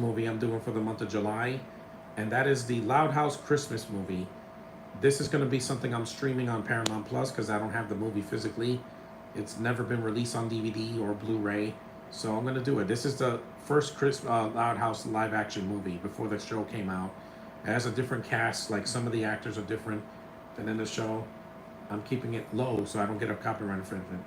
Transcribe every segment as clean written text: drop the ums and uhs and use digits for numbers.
movie I'm doing for the month of July, and that is the Loud House Christmas movie. This is going to be something I'm streaming on Paramount Plus because I don't have the movie physically. It's never been released on DVD or Blu-ray, so I'm going to do it. This is the first Loud House live action movie before the show came out. It has a different cast, like some of the actors are different than in the show. I'm keeping it low so I don't get a copyright infringement.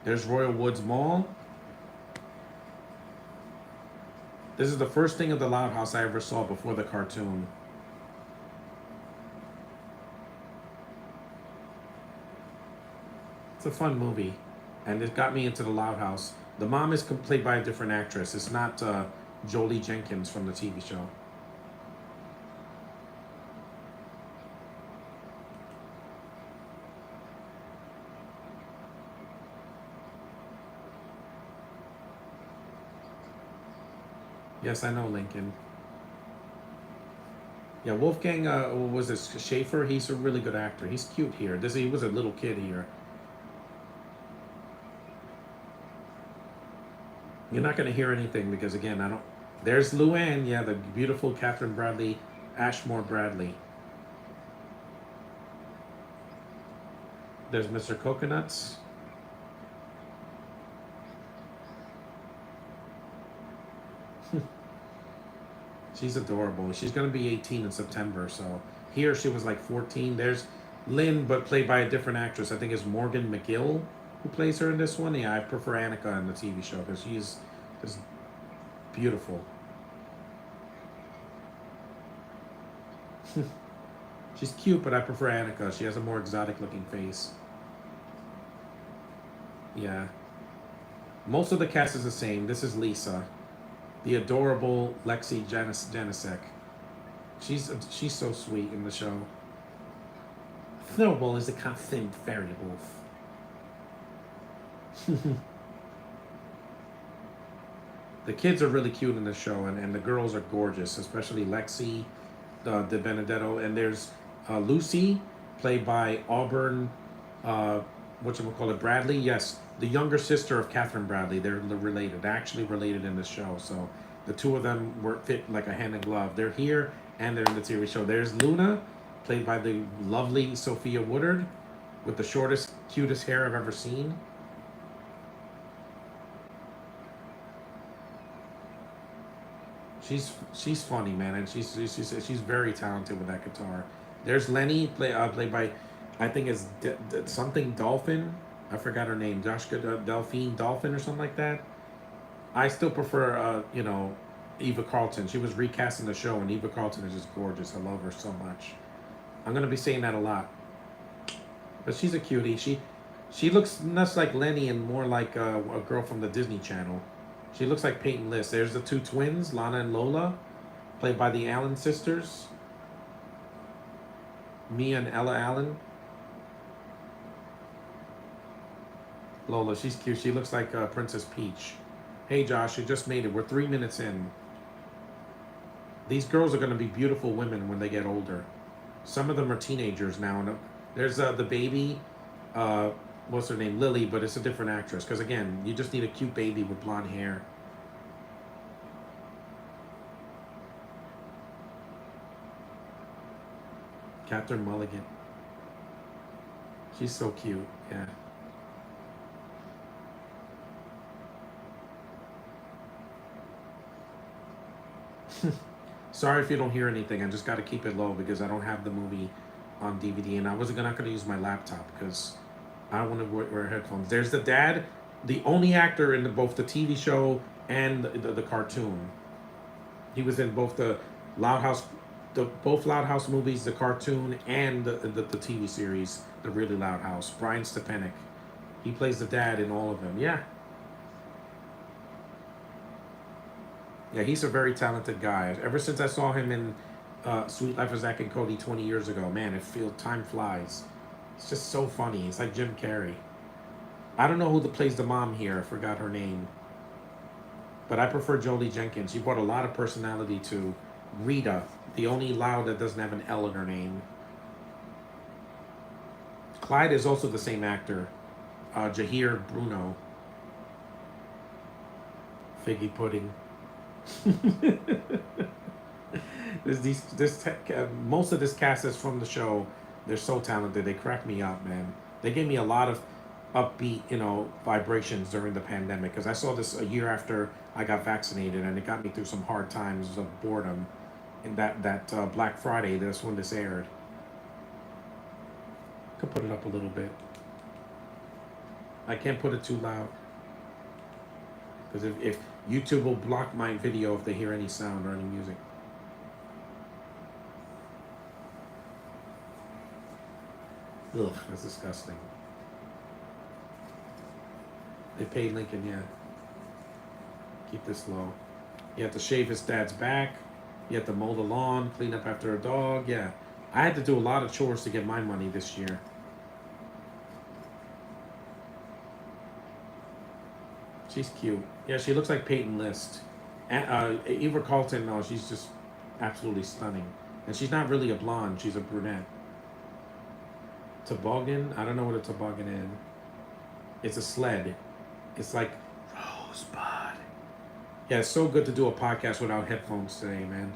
There's Royal Woods Mall. This is the first thing of the Loud House I ever saw before the cartoon. It's a fun movie, and it got me into the Loud House. The mom is played by a different actress. It's not Jolie Jenkins from the TV show. Yes, I know Lincoln. Yeah, Wolfgang was this Schaefer. He's a really good actor. He's cute here. He was a little kid here. You're not going to hear anything because again, I don't. There's Luann. Yeah, the beautiful Catherine Bradley, Ashmore Bradley. There's Mr. Coconuts. She's adorable. She's going to be 18 in September. So here she was like 14. There's Lynn, but played by a different actress. I think it's Morgan McGill who plays her in this one. Yeah, I prefer Annika in the TV show because she's just beautiful. She's cute, but I prefer Annika. She has a more exotic looking face. Yeah. Most of the cast is the same. This is Lisa, the adorable Lexi Janicek. She's so sweet in the show. Snowball is a constant variable. The kids are really cute in the show, and the girls are gorgeous, especially Lexi, De Benedetto, and there's Lucy, played by Auburn, whatchamacallit, Bradley. Yes, the younger sister of Catherine Bradley. They're related, actually related in the show. So the two of them were fit like a hand in glove. They're here and they're in the TV show. There's Luna, played by the lovely Sophia Woodard, with the shortest, cutest hair I've ever seen. She's funny, man, and she's very talented with that guitar. There's Lenny, played by, I think it's something Dolphin. I forgot her name, Joshka Delphine Dolphin or something like that. I still prefer, Eva Carlton. She was recasting the show, and Eva Carlton is just gorgeous. I love her so much. I'm gonna be saying that a lot, but she's a cutie. She looks less like Lenny and more like a girl from the Disney Channel. She looks like Peyton List. There's the two twins, Lana and Lola, played by the Allen sisters, Mia and Ella Allen. Lola, she's cute. She looks like Princess Peach. Hey Josh, you just made it. We're 3 minutes in. These girls are going to be beautiful women when they get older. Some of them are teenagers now. And there's the baby, what's her name, Lily, but it's a different actress. Because again, you just need a cute baby with blonde hair. Catherine Mulligan. She's so cute. Yeah. Sorry if you don't hear anything. I just got to keep it low because I don't have the movie on DVD, and I wasn't not going to use my laptop because I don't want to wear headphones. There's the dad, the only actor in both the TV show and the cartoon. He was in both the Loud House, both Loud House movies, the cartoon and the TV series, The Really Loud House. Brian Stepanek. He plays the dad in all of them. Yeah. Yeah, he's a very talented guy. Ever since I saw him in Sweet Life of Zack and Cody 20 years ago, man, it feels time flies. It's just so funny. It's like Jim Carrey. I don't know who plays the mom here. I forgot her name. But I prefer Jolie Jenkins. She brought a lot of personality to Rita, the only Loud that doesn't have an L in her name. Clyde is also the same actor, Jahir Bruno. Figgy pudding. Most of this cast is from the show. They're so talented. They crack me up, man. They gave me a lot of upbeat, vibrations during the pandemic because I saw this a year after I got vaccinated, and it got me through some hard times of boredom. And that Black Friday, that's when this aired. Could put it up a little bit. I can't put it too loud because if YouTube will block my video if they hear any sound or any music. Ugh, that's disgusting. They paid Lincoln, yeah. Keep this low. You have to shave his dad's back. You have to mow the lawn, clean up after a dog. Yeah. I had to do a lot of chores to get my money this year. She's cute. Yeah, she looks like Peyton List. Eva Carlton, no, she's just absolutely stunning. And she's not really a blonde, she's a brunette. Toboggan? I don't know what a toboggan is. It's a sled. It's like Rosebud. Yeah, it's so good to do a podcast without headphones today, man.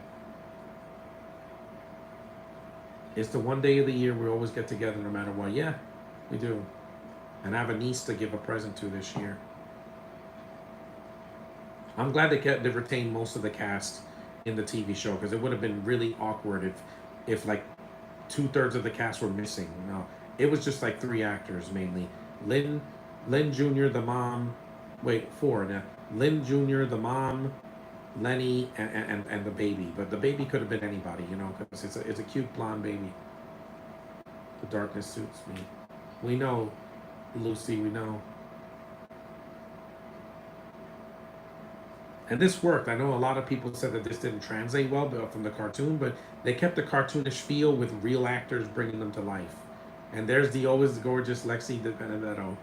It's the one day of the year we always get together no matter what. Yeah, we do. And I have a niece to give a present to this year. I'm glad they retained most of the cast in the TV show because it would have been really awkward if like 2/3 of the cast were missing. No, it was just like 3 actors mainly. Lynn Jr., the mom. Wait, 4 now. Lynn Jr., the mom, Lenny, and the baby. But the baby could have been anybody, because it's a cute blonde baby. The darkness suits me. We know, Lucy. We know. And this worked. I know a lot of people said that this didn't translate well from the cartoon, but they kept the cartoonish feel with real actors bringing them to life. And there's the always gorgeous Lexi Benedetto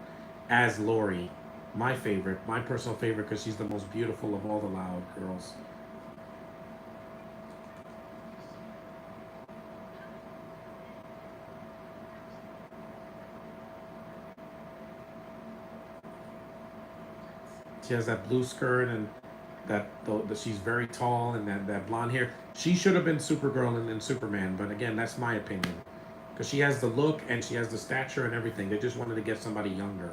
as Lori, my favorite, my personal favorite, because she's the most beautiful of all the Loud girls. She has that blue skirt and that she's very tall and that blonde hair. She should have been Supergirl and Superman, but again, that's my opinion. Because she has the look and she has the stature and everything. They just wanted to get somebody younger,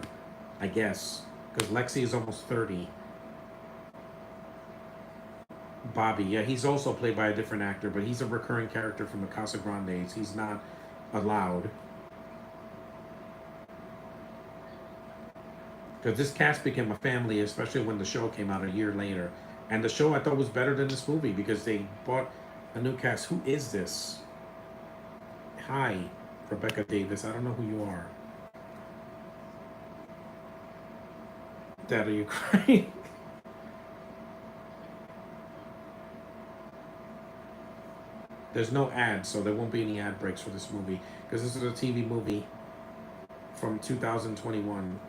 I guess. Because Lexi is almost 30. Bobby, yeah, he's also played by a different actor, but he's a recurring character from the Casa Grandes. He's not allowed. Because this cast became a family, especially when the show came out a year later. And the show I thought was better than this movie because they bought a new cast. Who is this? Hi, Rebecca Davis. I don't know who you are. Dad, are you crying? There's no ads, so there won't be any ad breaks for this movie. Because this is a TV movie from 2021.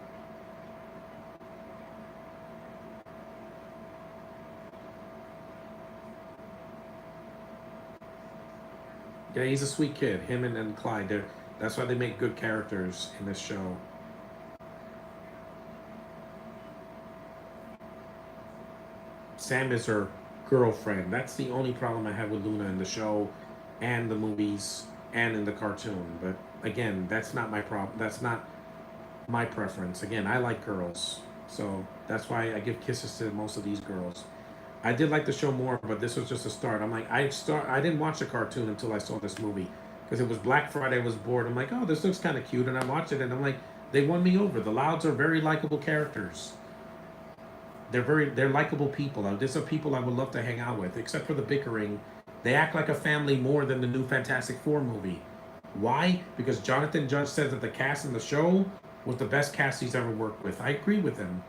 Yeah, he's a sweet kid. Him and Clyde. That's why they make good characters in this show. Sam is her girlfriend. That's the only problem I have with Luna in the show and the movies and in the cartoon. But again, that's not my problem. That's not my preference. Again, I like girls. So that's why I give kisses to most of these girls. I did like the show more, but this was just a start. I'm like, I didn't watch the cartoon until I saw this movie because it was Black Friday. I was bored. I'm like, oh, this looks kind of cute, and I watched it, and I'm like, they won me over. The Louds are very likable characters. They're likable people. These are people I would love to hang out with, except for the bickering. They act like a family more than the new Fantastic Four movie. Why? Because Jonathan Judge said that the cast in the show was the best cast he's ever worked with. I agree with him.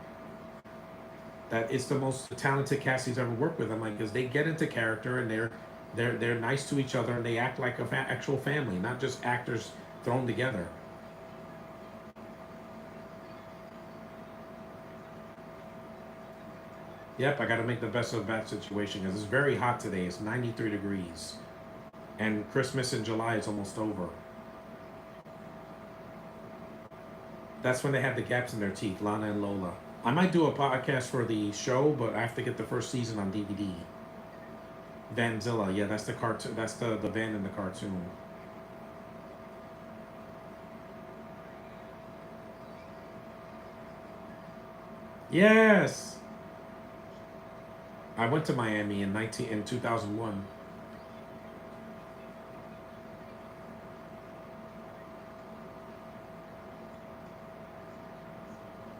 That it's the most talented cast he's ever worked with. I'm like, because they get into character and they're nice to each other and they act like actual family, not just actors thrown together. Yep, I got to make the best of a bad situation because it's very hot today. It's 93 degrees, and Christmas in July is almost over. That's when they had the gaps in their teeth, Lana and Lola. I might do a podcast for the show, but I have to get the first season on DVD. Vanzilla, yeah, that's the cartoon. That's the band in the cartoon. Yes, I went to Miami in 2001.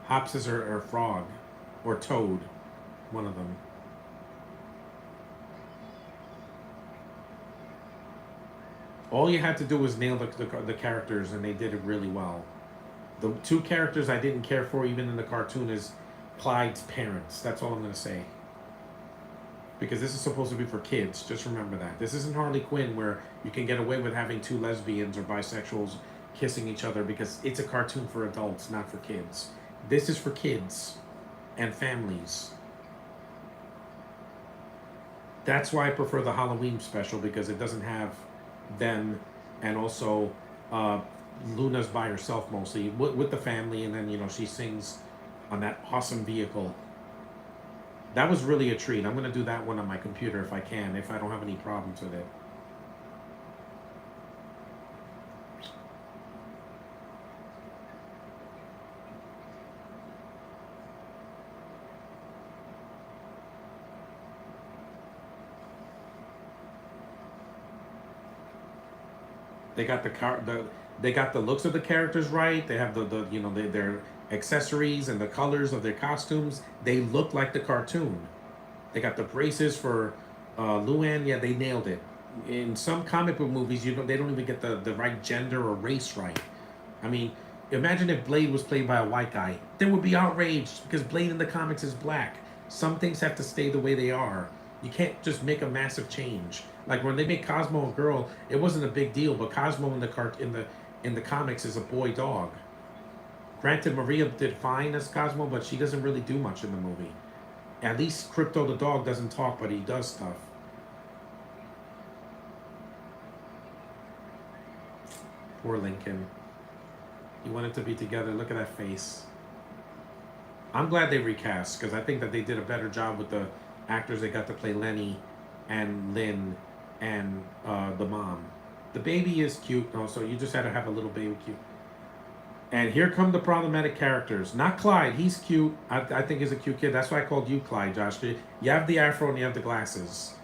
Hops is or Frog, or Toad, one of them. All you had to do was nail the characters, and they did it really well. The two characters I didn't care for, even in the cartoon, is Clyde's parents. That's all I'm gonna say. Because this is supposed to be for kids. Just remember that. This isn't Harley Quinn where you can get away with having two lesbians or bisexuals kissing each other because it's a cartoon for adults, not for kids. This is for kids and families. That's why I prefer the Halloween special because it doesn't have them, and also uh, Luna's by herself mostly with the family, and then she sings on that awesome vehicle. That was really a treat. I'm gonna do that one on my computer if I can, if I don't have any problems with it. They got they got the looks of the characters right. They have their accessories and the colors of their costumes. They look like the cartoon. They got the braces for Luann. Yeah, they nailed it. In some comic book movies, they don't even get the right gender or race right. I mean, imagine if Blade was played by a white guy. They would be outraged because Blade in the comics is black. Some things have to stay the way they are. You can't just make a massive change. Like when they made Cosmo a girl, it wasn't a big deal. But Cosmo in the comics is a boy dog. Granted, Maria did fine as Cosmo, but she doesn't really do much in the movie. At least Crypto the dog doesn't talk, but he does stuff. Poor Lincoln. He wanted to be together. Look at that face. I'm glad they recast because I think that they did a better job with the actors that got to play Lenny and Lynn and the mom. The baby is cute, though, so you just had to have a little baby cute. And here come the problematic characters. Not Clyde. He's cute. I think he's a cute kid. That's why I called you Clyde, Josh. You have the afro and you have the glasses.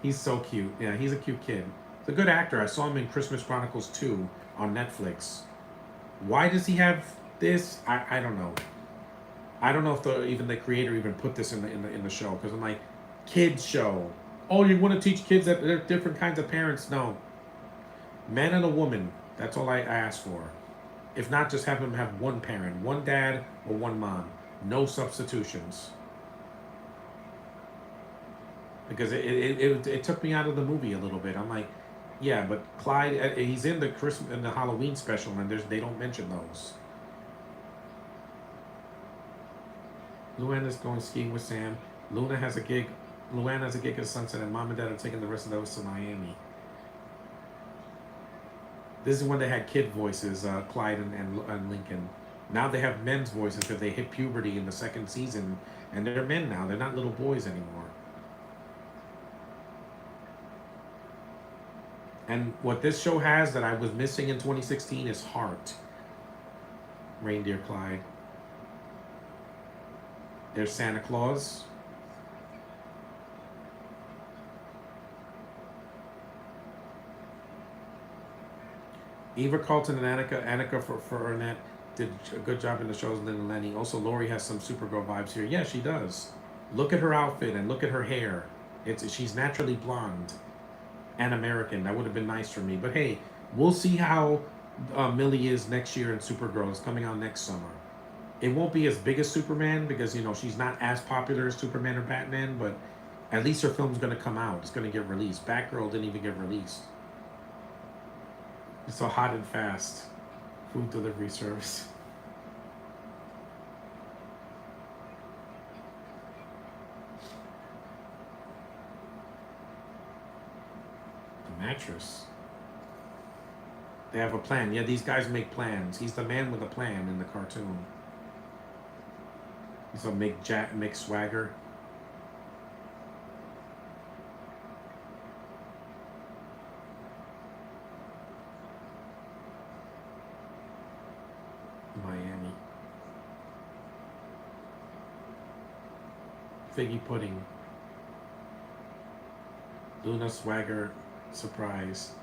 He's so cute. Yeah, he's a cute kid. He's a good actor. I saw him in Christmas Chronicles 2 on Netflix. Why does he have this? I don't know. I don't know if even the creator even put this in the show because I'm like, kids show. Oh, you want to teach kids that they're different kinds of parents? No, man and a woman. That's all I ask for. If not, just have them have one parent, one dad or one mom. No substitutions. Because it took me out of the movie a little bit. I'm like, yeah, but Clyde, he's in the Christmas in the Halloween special, and they don't mention those. Luann is going skiing with Sam. Luna has a gig. Luann has a gig at Sunset, and Mom and Dad are taking the rest of those to Miami. This is when they had kid voices, Clyde and Lincoln. Now they have men's voices because they hit puberty in the second season, and they're men now. They're not little boys anymore. And what this show has that I was missing in 2016 is heart. Reindeer Clyde. There's Santa Claus. Eva Carlton and Annika for Arnett did a good job in the shows. Lynn and Lenny. Also, Lori has some Supergirl vibes here. Yeah, she does. Look at her outfit and look at her hair. She's naturally blonde and American. That would have been nice for me. But hey, we'll see how Millie is next year in Supergirl. It's coming out next summer. It won't be as big as Superman because she's not as popular as Superman or Batman. But at least her film's gonna come out. It's gonna get released. Batgirl didn't even get released. It's so hot and fast. Food delivery service. The mattress. They have a plan. Yeah, these guys make plans. He's the man with a plan in the cartoon. He's a Mick Swagger. Miami. Figgy Pudding. Luna Swagger. Surprise.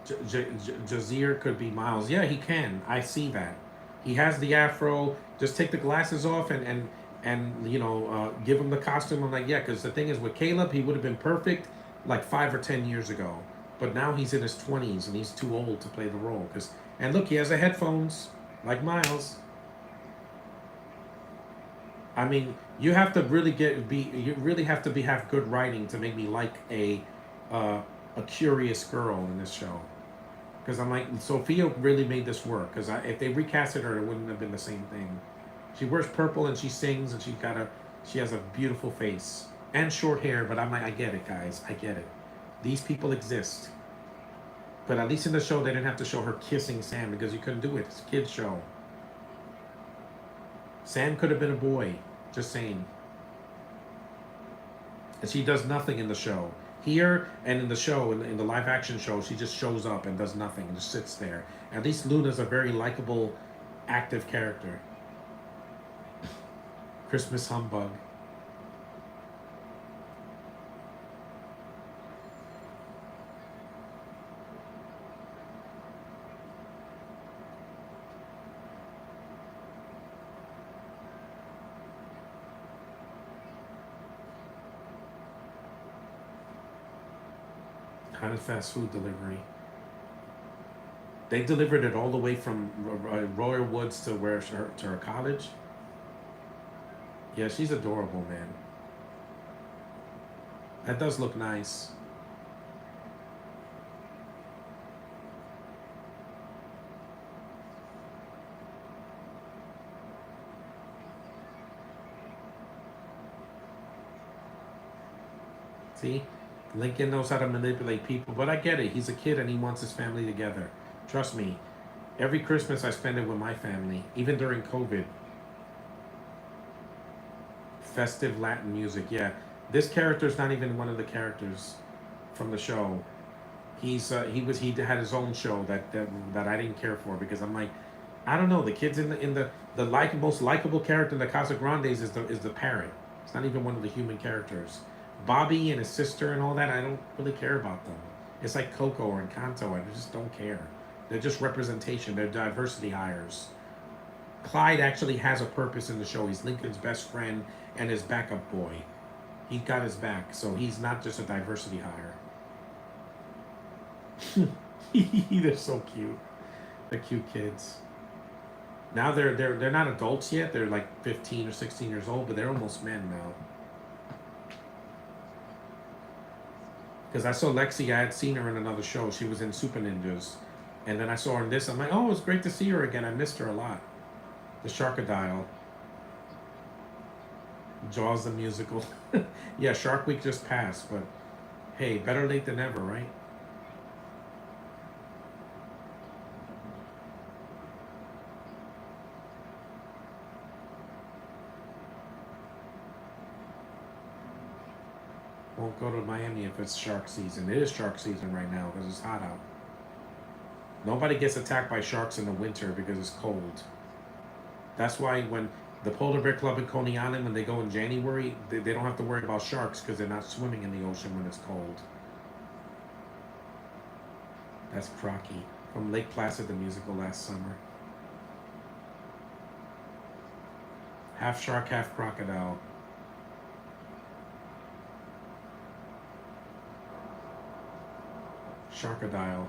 Jazir could be Miles. Yeah, he can. I see that. He has the afro. Just take the glasses off and give him the costume. I'm like, yeah, because the thing is with Caleb, he would have been perfect like 5 or 10 years ago. But now he's in his 20s and he's too old to play the role. And look, he has the headphones like Miles. I mean, you have to really you really have to have good writing to make me like a curious girl in this show. Because I'm like, Sophia really made this work. Because if they recasted her, it wouldn't have been the same thing. She wears purple and she sings and she has a beautiful face and short hair. But I'm like, I get it, guys, I get it. These people exist. But at least in the show, they didn't have to show her kissing Sam because you couldn't do it. It's a kid's show. Sam could have been a boy. Just saying. And she does nothing in the show. Here and in the show, in the live action show, she just shows up and does nothing and just sits there. At least Luna's a very likable, active character. Christmas humbug. Kind of fast food delivery. They delivered it all the way from Royal Woods to to her college. Yeah, she's adorable, man. That does look nice. See? Lincoln knows how to manipulate people, but I get it. He's a kid and he wants his family together. Trust me. Every Christmas I spend it with my family, even during COVID. Festive Latin music, yeah. This character is not even one of the characters from the show. He had his own show that I didn't care for because I'm like, I don't know. The kids in the most likable character in the Casa Grandes is the parrot. It's not even one of the human characters. Bobby and his sister and all that, I don't really care about them. It's like Coco or Encanto, I just don't care. They're just representation. They're diversity hires. Clyde actually has a purpose in the show. He's Lincoln's best friend and his backup boy. He got his back, so he's not just a diversity hire. They're so cute. They're cute kids. Now they're not adults yet. They're like 15 or 16 years old, but they're almost men now. Because I saw Lexi, I had seen her in another show. She was in Super Ninjas. And then I saw her in this. I'm like, oh, it's great to see her again. I missed her a lot. The Sharkadile. Jaws the musical. Yeah, Shark Week just passed, but hey, better late than never, right? Won't go to Miami if it's shark season. It is shark season right now because it's hot out. Nobody gets attacked by sharks in the winter because it's cold. That's why when the Polar Bear Club in Coney Island, when they go in January, they don't have to worry about sharks because they're not swimming in the ocean when it's cold. That's Crocky from Lake Placid, the musical last summer. Half shark, half crocodile. Sharkadile.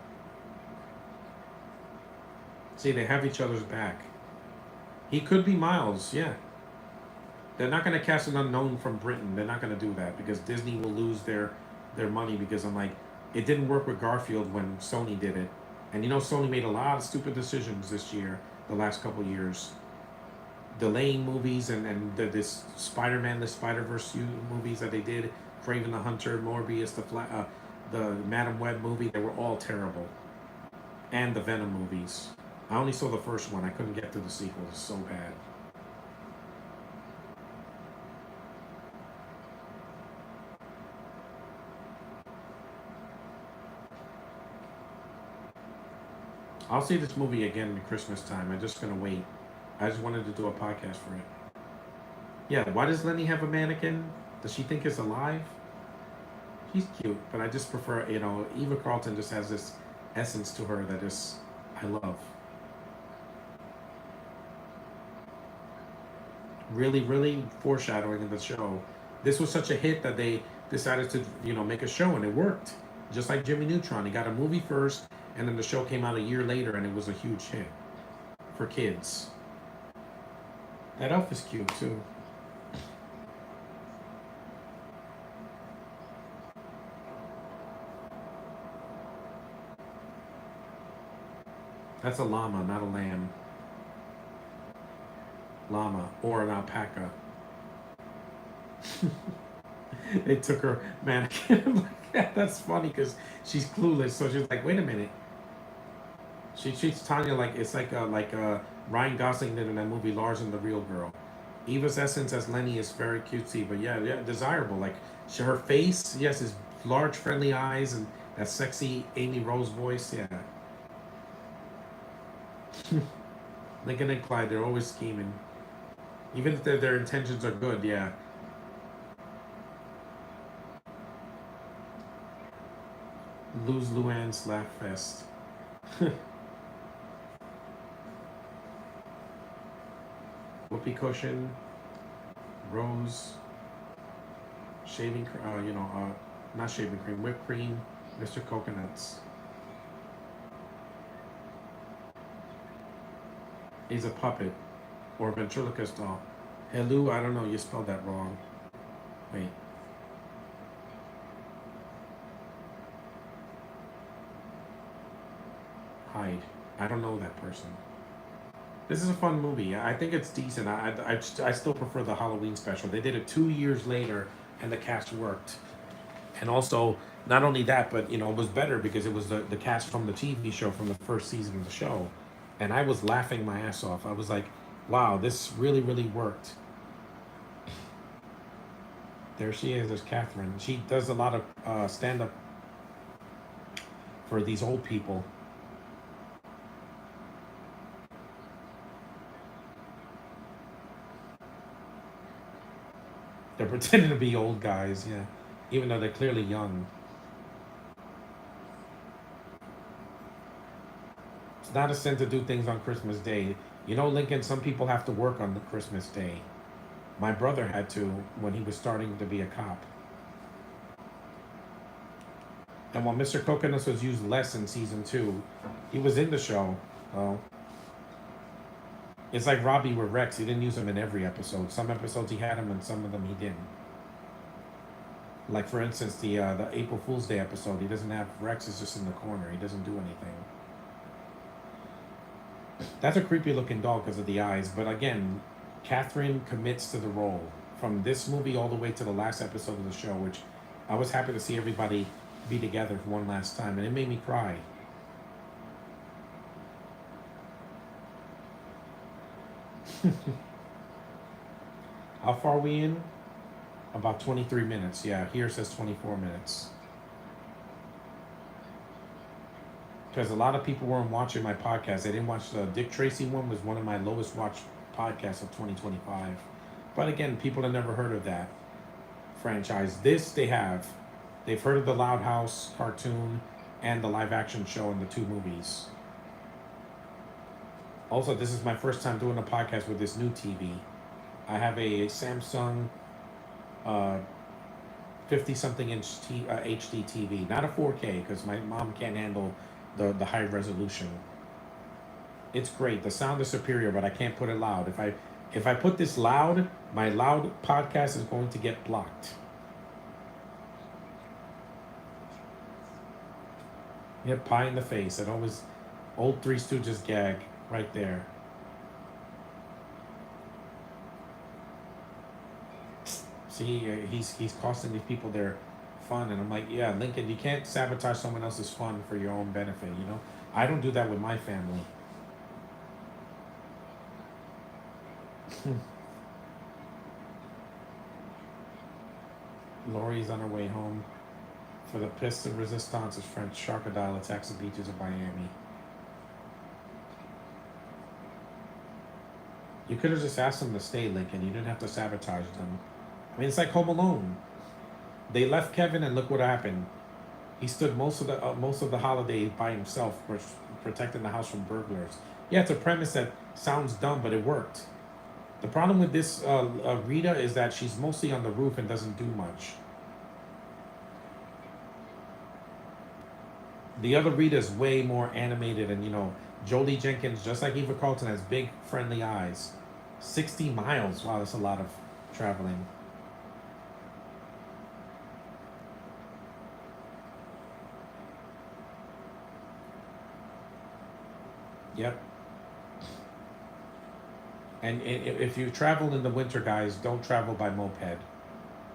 See, they have each other's back. He could be Miles, yeah. They're not going to cast an unknown from Britain. They're not going to do that because Disney will lose their money because I'm like, it didn't work with Garfield when Sony did it. And Sony made a lot of stupid decisions this year, the last couple years. delaying movies this Spider-Man, the Spider-Verse movies that they did, Craven the Hunter, Morbius, the Madam Web movie, they were all terrible. And the Venom movies. I only saw the first one. I couldn't get through the sequel. It's so bad. I'll see this movie again at Christmas time. I'm just gonna wait. I just wanted to do a podcast for it. Yeah, why does Lenny have a mannequin? Does she think it's alive? She's cute, but I just prefer, Eva Carlton just has this essence to her that is, I love. Really, really foreshadowing in the show. This was such a hit that they decided to, make a show, and it worked. Just like Jimmy Neutron, he got a movie first, and then the show came out a year later, and it was a huge hit for kids. That elf is cute too. That's a llama, not a lamb. Llama or an alpaca. They took her mannequin. That's funny because she's clueless. So she's like, wait a minute. She treats Tanya like it's like Ryan Gosling did in that movie Lars and the Real Girl. Eva's essence as Lenny is very cutesy, but yeah, desirable. Like her face, yes, his large, friendly eyes and that sexy Amy Rose voice. Yeah, Lincoln and Clyde, they're always scheming, even if their intentions are good. Yeah. Lose Luann's laugh fest. Whoopee cushion, rose, shaving, not shaving cream, whipped cream, Mr. Coconuts. He's a puppet or a ventriloquist doll. Hello, I don't know, you spelled that wrong. Wait. Hyde. I don't know that person. This is a fun movie. I think it's decent. I still prefer the Halloween special. They did it 2 years later, and the cast worked. And also, not only that, but it was better because it was the cast from the TV show from the first season of the show, and I was laughing my ass off. I was like, "Wow, this really, really worked." There she is. There's Catherine. She does a lot of stand up for these old people. They're pretending to be old guys, yeah, even though they're clearly young. It's not a sin to do things on Christmas Day. Lincoln, some people have to work on the Christmas Day. My brother had to when he was starting to be a cop. And while Mr. Coconuts was used less in season 2, he was in the show. Oh. It's like Robbie with Rex. He didn't use him in every episode. Some episodes he had him, and some of them he didn't. Like for instance, the April Fool's Day episode, he doesn't have Rex. Is just in the corner. He doesn't do anything. That's a creepy looking doll because of the eyes. But again, Catherine commits to the role from this movie all the way to the last episode of the show, which I was happy to see everybody be together for one last time, and it made me cry. How far are we in? About 23 minutes. Yeah, here it says 24 minutes. Because a lot of people weren't watching my podcast. They didn't watch the Dick Tracy one. Was one of my lowest watched podcasts of 2025. But again, people have never heard of that franchise. This they have. They've heard of the Loud House cartoon and the live action show and the 2 movies. Also, this is my first time doing a podcast with this new TV. I have a Samsung 50-something inch HD TV. Not a 4K because my mom can't handle the high resolution. It's great. The sound is superior, but I can't put it loud. If I put this loud, my loud podcast is going to get blocked. Yep, pie in the face. It always old Three Stooges gag right there. See, he's costing these people their fun, and I'm like, yeah, Lincoln, you can't sabotage someone else's fun for your own benefit. You know, I don't do that with my family. Lori's on her way home for the piste de resistance as French crocodile attacks the beaches of Miami. You could have just asked them to stay, Lincoln. You didn't have to sabotage them. I mean, it's like Home Alone. They left Kevin, and look what happened. He stood most of the holiday by himself, protecting the house from burglars. Yeah, it's a premise that sounds dumb, but it worked. The problem with this Rita is that she's mostly on the roof and doesn't do much. The other Rita is way more animated, and Jolie Jenkins, just like Eva Carlton, has big, friendly eyes. 60 miles. Wow, that's a lot of traveling. Yep. And if you travel in the winter, guys, don't travel by moped.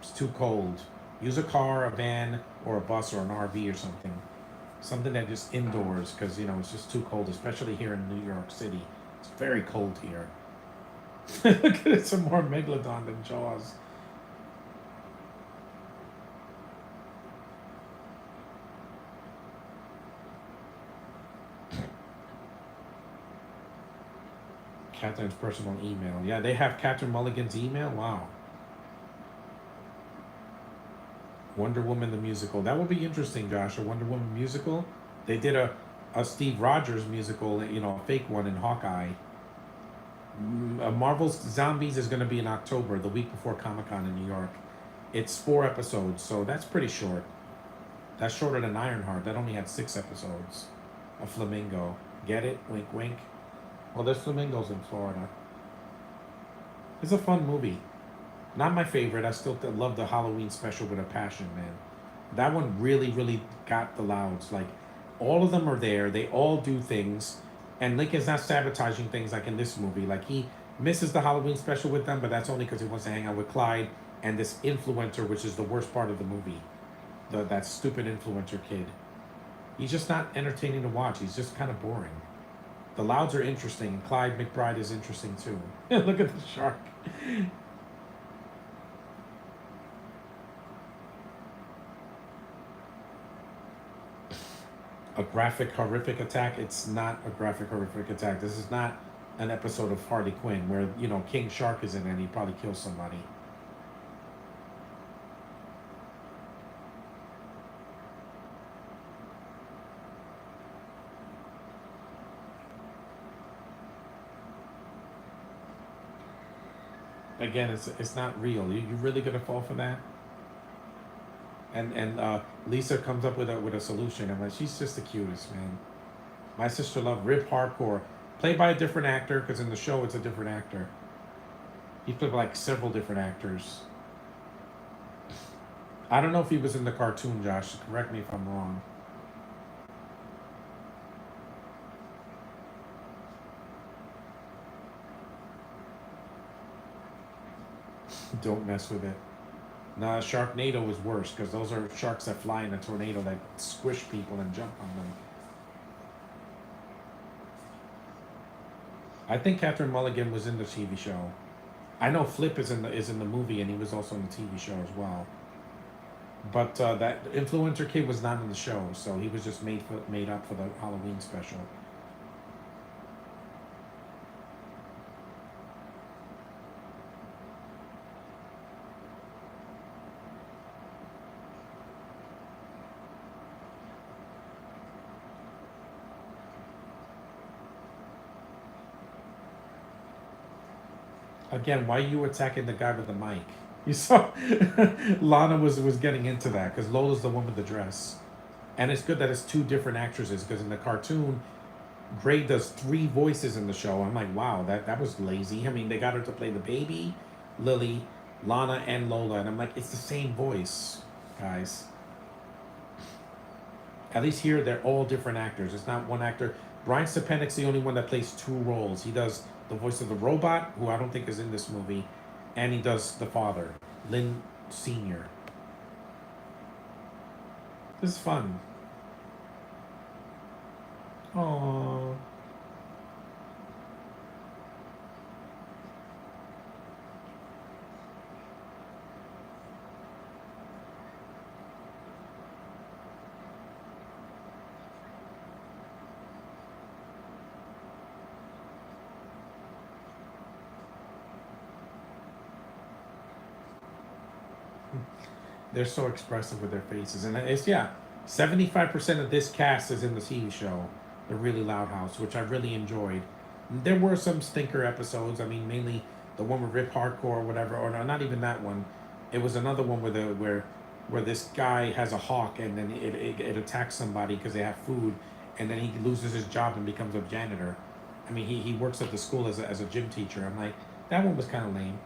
It's too cold. Use a car, a van, or a bus, or an RV or something. Something that just indoors, because it's just too cold, especially here in New York City. It's very cold here. Look at it, it's a more megalodon than Jaws. Catherine's personal email. Yeah, they have Catherine Mulligan's email. Wow. Wonder Woman the musical. That would be interesting, Josh. A Wonder Woman musical. They did a Steve Rogers musical, a fake one in Hawkeye. Marvel's Zombies is going to be in October, the week before Comic-Con in New York. It's 4 episodes, so that's pretty short. That's shorter than Ironheart. That only had 6 episodes. A flamingo. Get it? Wink, wink. Well, there's flamingos in Florida. It's a fun movie. Not my favorite. I still love the Halloween special with a passion, man. That one really, really got the louds. Like, all of them are there. They all do things. And Lincoln's not sabotaging things like in this movie. Like, he misses the Halloween special with them, but that's only because he wants to hang out with Clyde and this influencer, which is the worst part of the movie. That stupid influencer kid. He's just not entertaining to watch. He's just kind of boring. The Louds are interesting, and Clyde McBride is interesting too. Look at the shark. A graphic, horrific attack. It's not a graphic, horrific attack. This is not an episode of Harley Quinn where, King Shark is in it and he probably kills somebody. Again, it's not real. You really gonna fall for that? And Lisa comes up with a solution. I'm like, she's just the cutest, man. My sister loved Rip Hardcore, played by a different actor, because in the show it's a different actor. He played by, like, several different actors. I don't know if he was in the cartoon, Josh. Correct me if I'm wrong. Don't mess with it. Nah, Sharknado is worse because those are sharks that fly in a tornado that squish people and jump on them. I think Catherine Mulligan was in the TV show. I know Flip is in the movie, and he was also in the TV show as well. But that influencer kid was not in the show, so he was just made up for the Halloween special. Again, why are you attacking the guy with the mic? You saw Lana was getting into that because Lola's the one with the dress, and it's good that it's 2 different actresses because in the cartoon, Gray does 3 voices in the show. I'm like, wow, that was lazy. I mean, they got her to play the baby, Lily, Lana, and Lola, and I'm like, it's the same voice, guys. At least here, they're all different actors. It's not one actor. Brian Stepanik's the only one that plays 2 roles. He does the voice of the robot, who I don't think is in this movie, and he does the father, senior. This is fun. Oh, they're so expressive with their faces, and it's, yeah, 75% of this cast is in the TV show, The Really Loud House, which I really enjoyed. There were some stinker episodes. I mean, mainly the one with Rip Hardcore or whatever, or no, not even that one. It was another one where this guy has a hawk and then it attacks somebody because they have food, and then he loses his job and becomes a janitor. I mean, he works at the school as a gym teacher. I'm like, that one was kind of lame.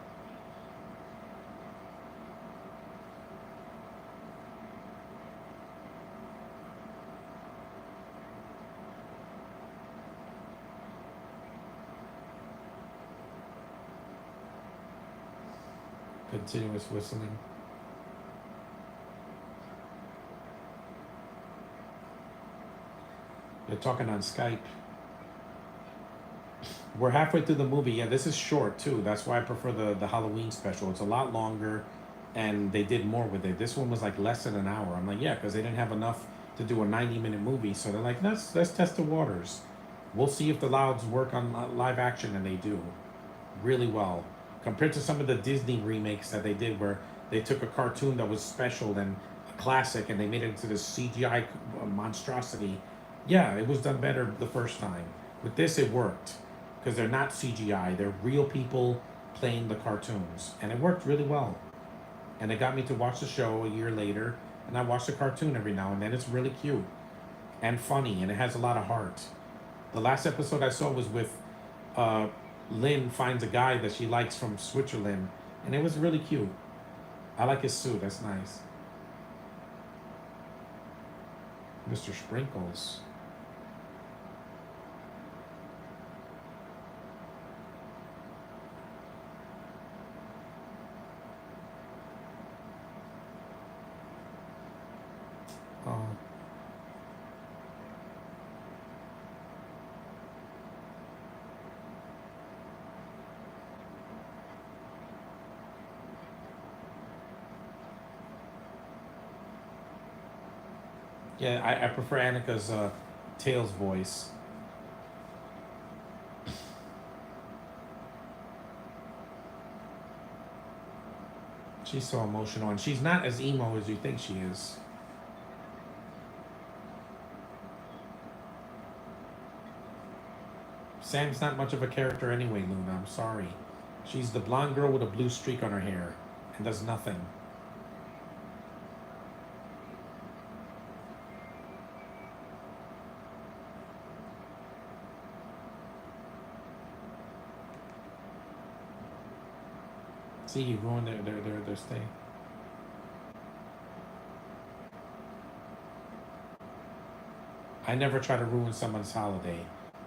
Continuous whistling. They're talking on Skype. We're halfway through the movie. Yeah, this is short too. That's why I prefer the Halloween special. It's a lot longer, and they did more with it. This one was like less than an hour. I'm like, yeah, because they didn't have enough to do a 90-minute movie. So they're like, let's test the waters. We'll see if the Louds work on live action, and they do really well compared to some of the Disney remakes that they did, where they took a cartoon that was special and a classic, and they made it into this CGI monstrosity. Yeah, it was done better the first time. With this, it worked because they're not CGI; they're real people playing the cartoons, and it worked really well. And it got me to watch the show a year later, and I watch the cartoon every now and then. It's really cute and funny, and it has a lot of heart. The last episode I saw was with uh, Lynn finds a guy that she likes from Switzerland, and it was really cute. I like his suit. That's nice. Mr. Sprinkles. Oh, yeah. I prefer Annika's Tails voice. She's so emotional, and she's not as emo as you think she is. Sam's not much of a character anyway, Luna. I'm sorry. She's the blonde girl with a blue streak on her hair and does nothing. See, you ruined their stay. I never try to ruin someone's holiday.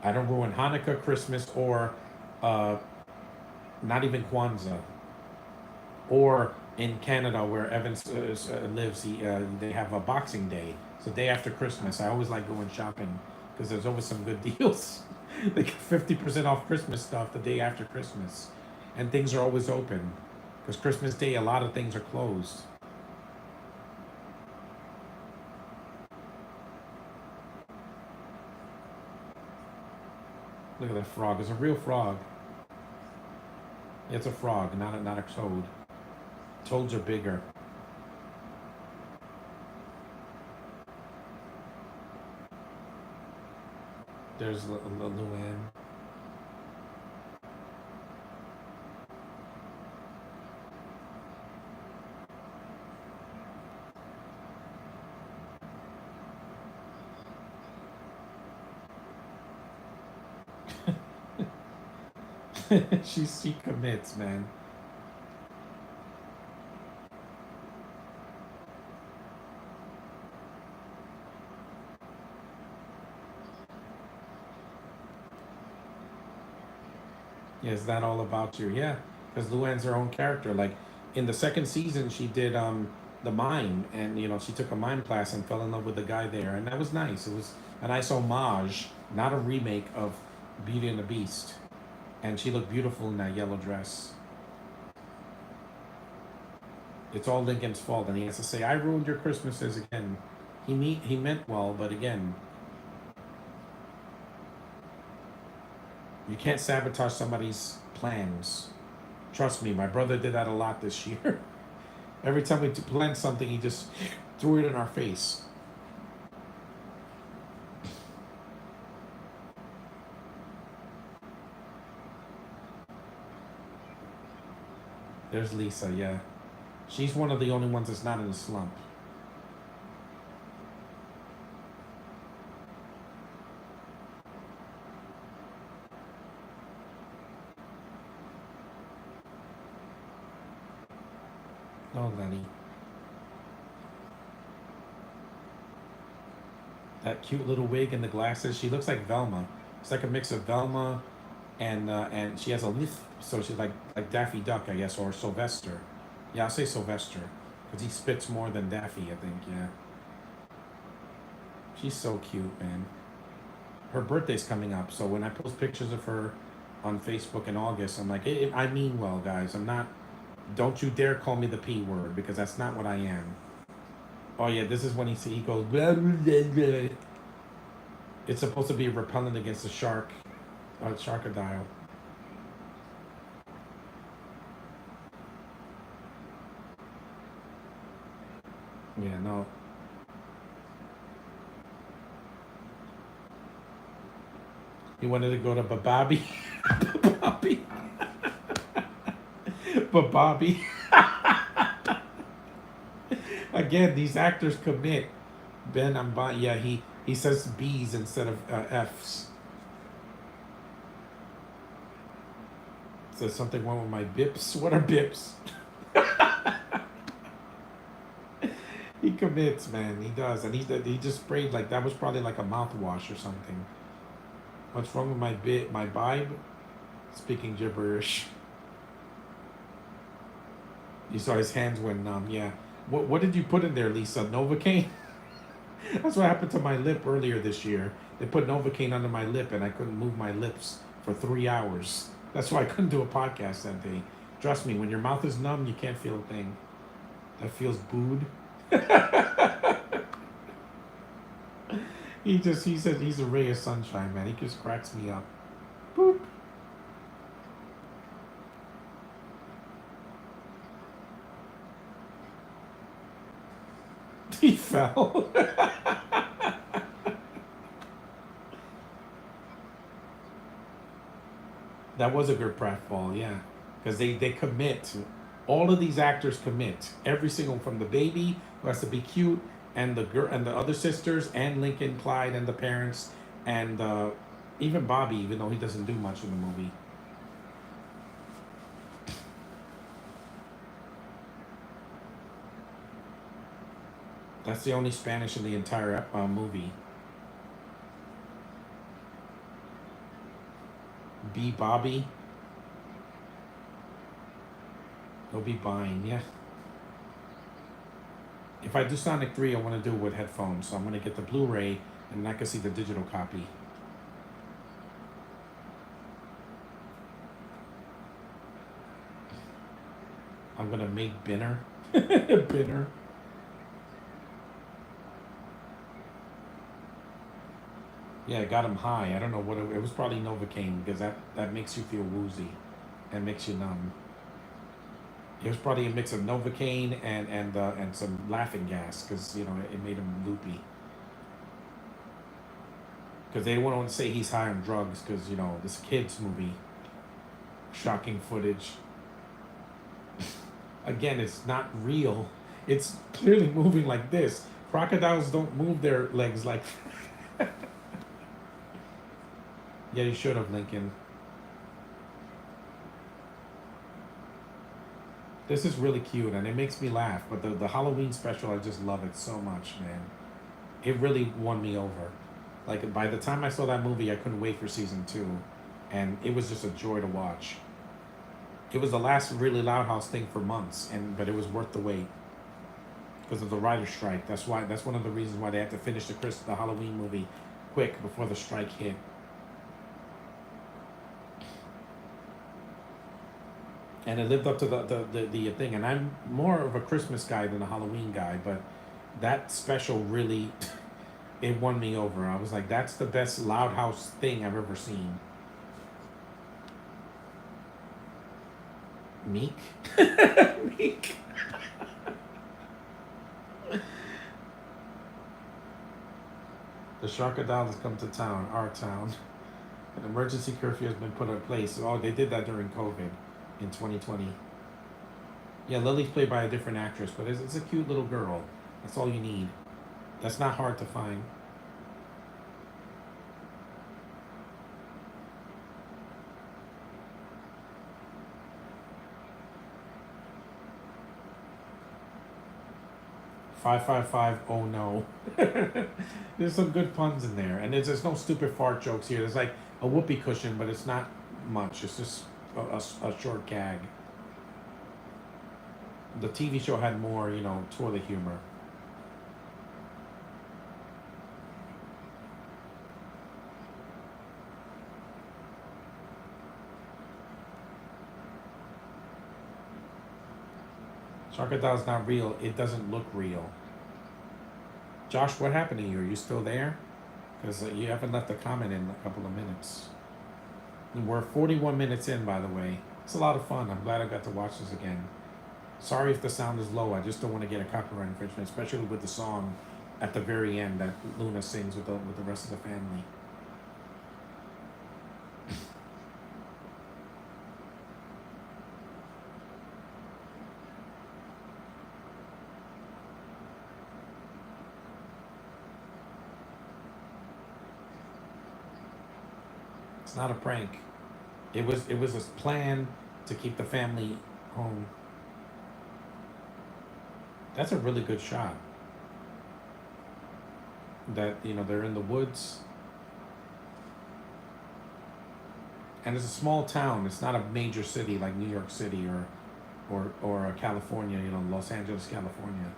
I don't ruin Hanukkah, Christmas, or uh, not even Kwanzaa. Or in Canada, where Evans lives, they have a Boxing Day. So day after Christmas. I always like going shopping because there's always some good deals. They get 50% off Christmas stuff the day after Christmas, and things are always open. Because Christmas Day, a lot of things are closed. Look at that frog. It's a real frog. It's a frog, not a toad. Toads are bigger. There's Luann. She commits, man. Yeah, is that all about you? Yeah, because Luann's her own character. Like in the second season she did the mime, and she took a mime class and fell in love with the guy there, and that was nice. It was a nice homage, not a remake of Beauty and the Beast, and she looked beautiful in that yellow dress. It's all Lincoln's fault, and he has to say, "I ruined your Christmases again." He meant well, but again, you can't sabotage somebody's plans. Trust me, my brother did that a lot this year. Every time we planned something, he just threw it in our face. There's Lisa, yeah. She's one of the only ones that's not in a slump. Oh, Lenny. That cute little wig and the glasses. She looks like Velma. It's like a mix of Velma and she has a lisp, so she's like Daffy Duck, I guess, or Sylvester. Yeah, I'll say Sylvester because he spits more than Daffy, I think. Yeah. She's so cute, man. Her birthday's coming up, so when I post pictures of her on Facebook in August, I'm like, I mean well, guys. I'm not. Don't you dare call me the P word because that's not what I am. Oh yeah, this is when he goes. Blah, blah, blah, blah. It's supposed to be repellent against the shark, sharkadile. Yeah, no. He wanted to go to Bababi. Bababi. Bababi. Again, these actors commit. Ben Amba, yeah, he says B's instead of F's. Says something wrong with my bips. What are bips? He commits, man. He does, and he just sprayed like that was probably like a mouthwash or something. What's wrong with my vibe? Speaking gibberish. You saw his hands went numb. Yeah. What did you put in there, Lisa? Novocaine? That's what happened to my lip earlier this year. They put Novocaine under my lip, and I couldn't move my lips for 3 hours. That's why I couldn't do a podcast that day. Trust me, when your mouth is numb, you can't feel a thing. That feels booed. He said he's a ray of sunshine, man. He just cracks me up. Boop. He fell. That was a good pratfall, yeah. Because they commit. All of these actors commit. Every single from the baby who has to be cute, and the girl and the other sisters, and Lincoln, Clyde, and the parents, and even Bobby, even though he doesn't do much in the movie. That's the only Spanish in the entire movie. B Bobby. He'll be buying, yeah. If I do Sonic 3, I want to do it with headphones. So I'm going to get the Blu-ray and I can see the digital copy. I'm going to make Binner. Binner. Yeah, it got him high. I don't know what it was. Probably Novocaine because that makes you feel woozy and makes you numb. It was probably a mix of Novocaine and some laughing gas because it made him loopy. Because they don't want to say he's high on drugs because this kids movie, shocking footage. Again, it's not real. It's clearly moving like this. Crocodiles don't move their legs like. Yeah, you should have, Lincoln. This is really cute and it makes me laugh. But the Halloween special, I just love it so much, man. It really won me over. Like by the time I saw that movie, I couldn't wait for season 2, and it was just a joy to watch. It was the last really Loud House thing for months, and but it was worth the wait because of the writer's strike. That's why. That's one of the reasons why they had to finish the Halloween movie quick before the strike hit. And it lived up to the thing. And I'm more of a Christmas guy than a Halloween guy, but that special really it won me over. I was like, that's the best Loud House thing I've ever seen. Meek, Meek. The Sharkadile has come to town, our town. An emergency curfew has been put in place. Oh, they did that during COVID in 2020. Yeah, Lily's played by a different actress, but it's a cute little girl. That's all you need. That's not hard to find. "555, oh no." There's some good puns in there, and there's no stupid fart jokes here. There's like a whoopee cushion, but it's not much. It's just a short gag. The TV show had more, toilet humor. Sharkadile's not real. It doesn't look real. Josh, what happened to you? Are you still there? Because you haven't left a comment in a couple of minutes. We're 41 minutes in, by the way. It's a lot of fun. I'm glad I got to watch this again. Sorry if the sound is low. I just don't want to get a copyright infringement, especially with the song at the very end that Luna sings with the rest of the family. It's not a prank. It was a plan to keep the family home. That's a really good shot. That they're in the woods, and it's a small town. It's not a major city like New York City or California. Los Angeles, California.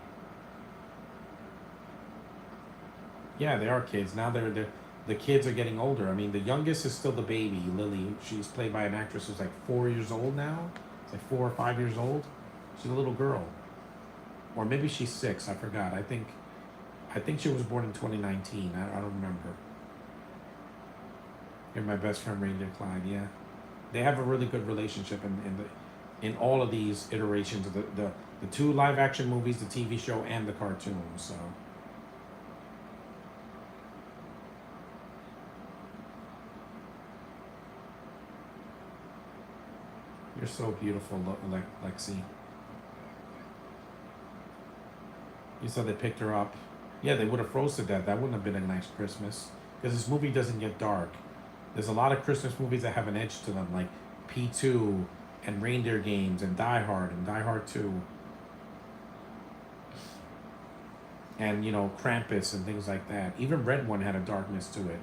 Yeah, they are kids now. The kids are getting older. I mean, the youngest is still the baby, Lily. She's played by an actress who's like 4 years old now. It's like 4 or 5 years old. She's a little girl, or maybe she's 6. I forgot. I think she was born in 2019. I don't remember. You're my best friend, Reindeer Clyde. Yeah, they have a really good relationship in all of these iterations of the two live action movies, the TV show, and the cartoon. So. You're so beautiful, Lexi. You said they picked her up. Yeah, they would have froze to death. That wouldn't have been a nice Christmas. Because this movie doesn't get dark. There's a lot of Christmas movies that have an edge to them, like P2 and Reindeer Games and Die Hard 2. And, Krampus and things like that. Even Red One had a darkness to it.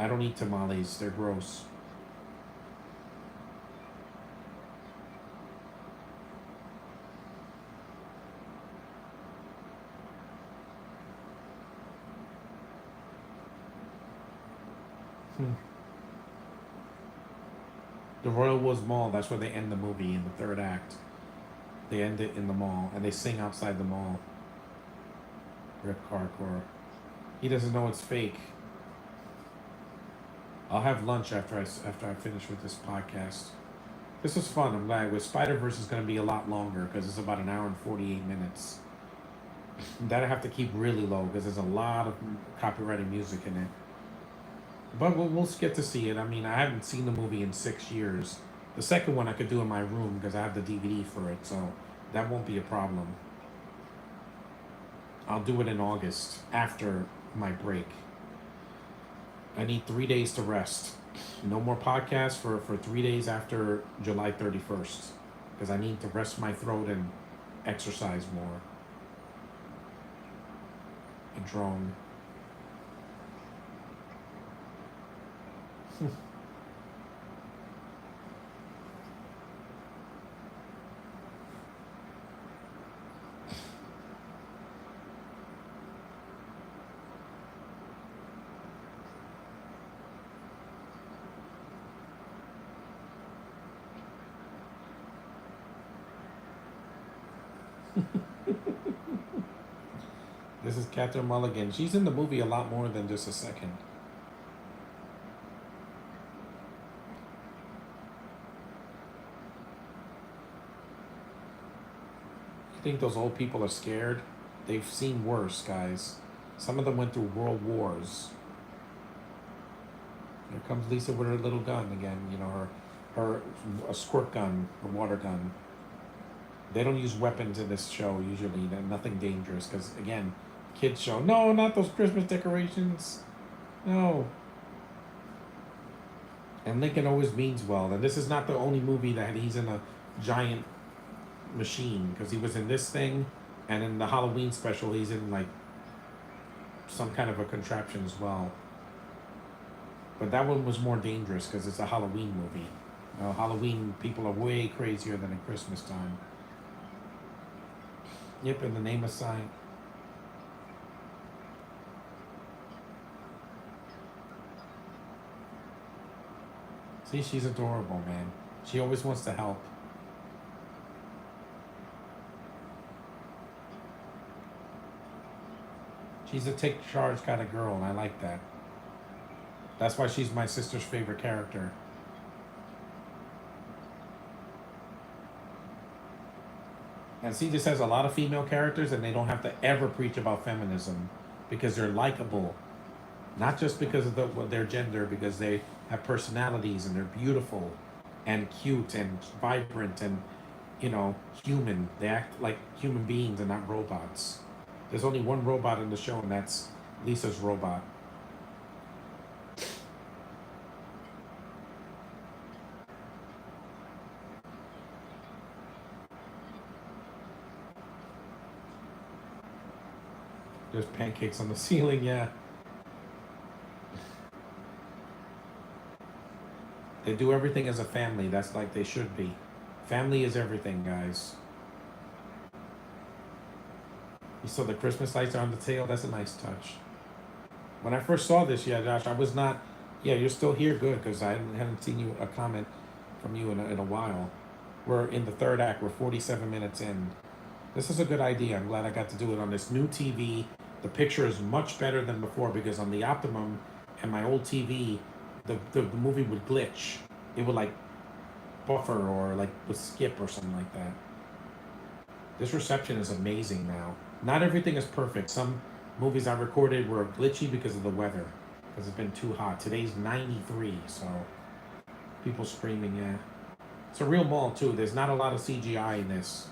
I don't eat tamales. They're gross. The Royal Woods Mall, that's where they end the movie in the third act. They end it in the mall, and they sing outside the mall. Rip Carcor. He doesn't know it's fake. I'll have lunch after I finish with this podcast. This was fun. I'm glad. With Spider-Verse is going to be a lot longer because it's about an hour and 48 minutes. That I have to keep really low because there's a lot of copyrighted music in it. But we'll get to see it. I mean, I haven't seen the movie in 6 years. The second one I could do in my room because I have the DVD for it, so that won't be a problem. I'll do it in August after my break. I need 3 days to rest. No more podcasts for 3 days after July 31st because I need to rest my throat and exercise more. A drone. This is Catherine Mulligan. She's in the movie a lot more than just a second. You think those old people are scared? They've seen worse, guys. Some of them went through world wars. Here comes Lisa with her little gun again. You know, her a squirt gun, a water gun. They don't use weapons in this show usually. They're nothing dangerous because again, kids show. No, not those Christmas decorations. No. And Lincoln always means well. And this is not the only movie that he's in a giant machine because he was in this thing, and in the Halloween special he's in like some kind of a contraption as well. But that one was more dangerous because it's a Halloween movie. Halloween people are way crazier than at Christmas time. Yep, in the name of science. See, she's adorable, man. She always wants to help. She's a take charge kind of girl, and I like that. That's why she's my sister's favorite character. And see, this has a lot of female characters, and they don't have to ever preach about feminism because they're likable. Not just because of their gender, because they have personalities and they're beautiful and cute and vibrant and, human. They act like human beings and not robots. There's only one robot in the show, and that's Lisa's robot. There's pancakes on the ceiling, yeah. They do everything as a family. That's like they should be. Family is everything, guys. You saw the Christmas lights are on the tail? That's a nice touch. When I first saw this, yeah, Josh, I was not. Yeah, you're still here, good, because I haven't seen you a comment from you in a while. We're in the third act. We're 47 minutes in. This is a good idea. I'm glad I got to do it on this new TV. The picture is much better than before because on the Optimum and my old TV, the movie would glitch. It would like buffer or like would skip or something like that. This reception is amazing now. Not everything is perfect. Some movies I recorded were glitchy because of the weather, because it's been too hot. Today's 93, so people screaming, yeah. It's a real mall too. There's not a lot of CGI in this.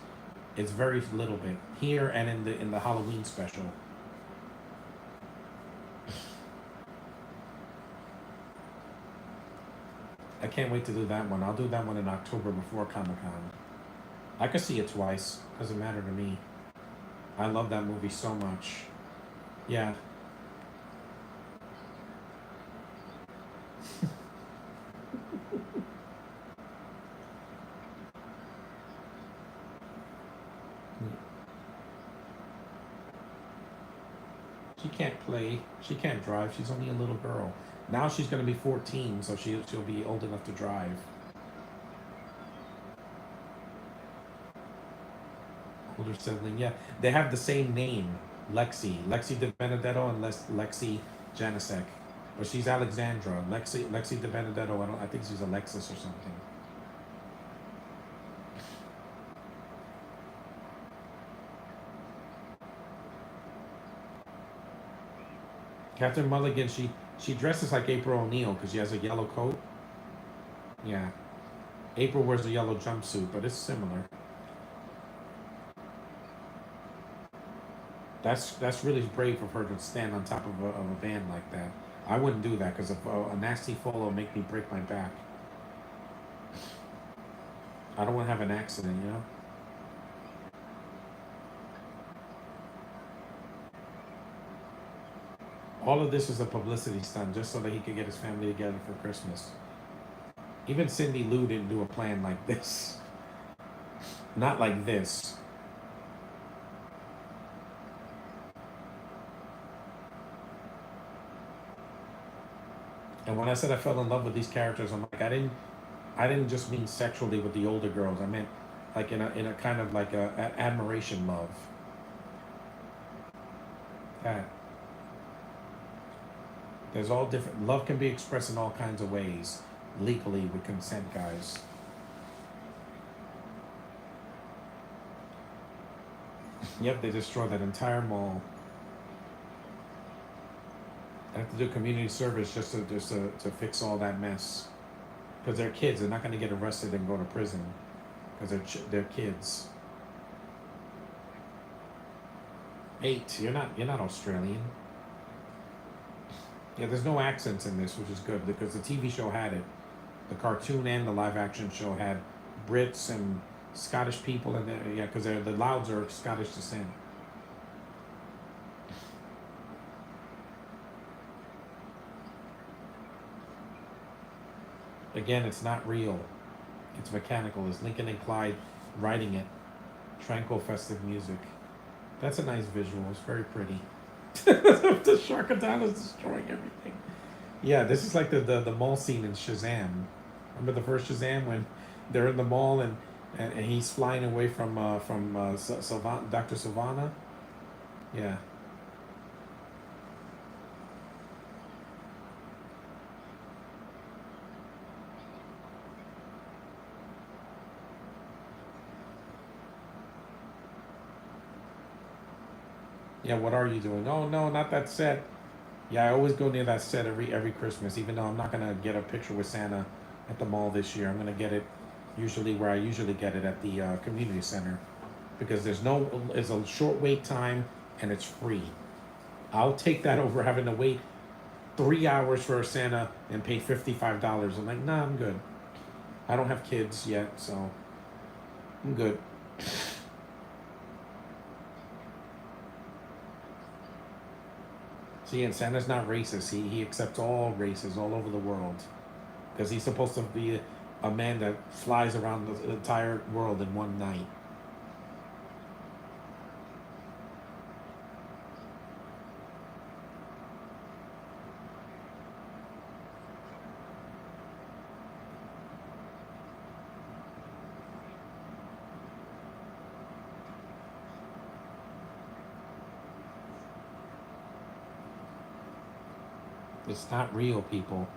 It's very little bit here and in the Halloween special. I can't wait to do that one. I'll do that one in October before Comic-Con. I could see it twice. Doesn't matter to me. I love that movie so much. Yeah. She can't play. She can't drive. She's only a little girl. Now she's going to be 14, so she'll be old enough to drive. Older sibling, yeah. They have the same name, Lexi. Lexi De Benedetto and Lexi Janasek. But she's Alexandra. Lexi De Benedetto, I think she's Alexis or something. Catherine Mulligan, she dresses like April O'Neil because she has a yellow coat. Yeah. April wears a yellow jumpsuit, but it's similar. That's really brave of her to stand on top of a van like that. I wouldn't do that because a nasty fall will make me break my back. I don't want to have an accident, you know? All of this is a publicity stunt just so that he could get his family together for Christmas. Even Cindy Lou didn't do a plan like this. Not like this. And when I said I fell in love with these characters, I'm like, I didn't just mean sexually with the older girls. I meant like in a kind of like a admiration love. That there's all different love can be expressed in all kinds of ways, legally with consent, guys. Yep, they destroyed that entire mall. They have to do community service just to fix all that mess. Because they're kids, they're not going to get arrested and go to prison. Because they're kids. 8. You're not Australian. Yeah, there's no accents in this, which is good because the TV show had it. The cartoon and the live action show had Brits and Scottish people, and yeah, because the Louds are Scottish descent. Again, it's not real. It's mechanical. It's Lincoln and Clyde writing it. Tranquil, festive music. That's a nice visual. It's very pretty. The Sharkadon is destroying everything. Yeah, this is like the mall scene in Shazam. Remember the first Shazam when they're in the mall and he's flying away from Dr. Sivana? Yeah. Yeah, what are you doing? Oh no, not that set. Yeah, I always go near that set every Christmas, even though I'm not gonna get a picture with Santa at the mall this year. I'm gonna get it usually where I usually get it at the community center because it's a short wait time and it's free. I'll take that over having to wait 3 hours for a Santa and pay $55. I'm like, nah, I'm good. I don't have kids yet, so I'm good. See, and Santa's not racist. He accepts all races all over the world because he's supposed to be a man that flies around the entire world in one night. It's not real, people.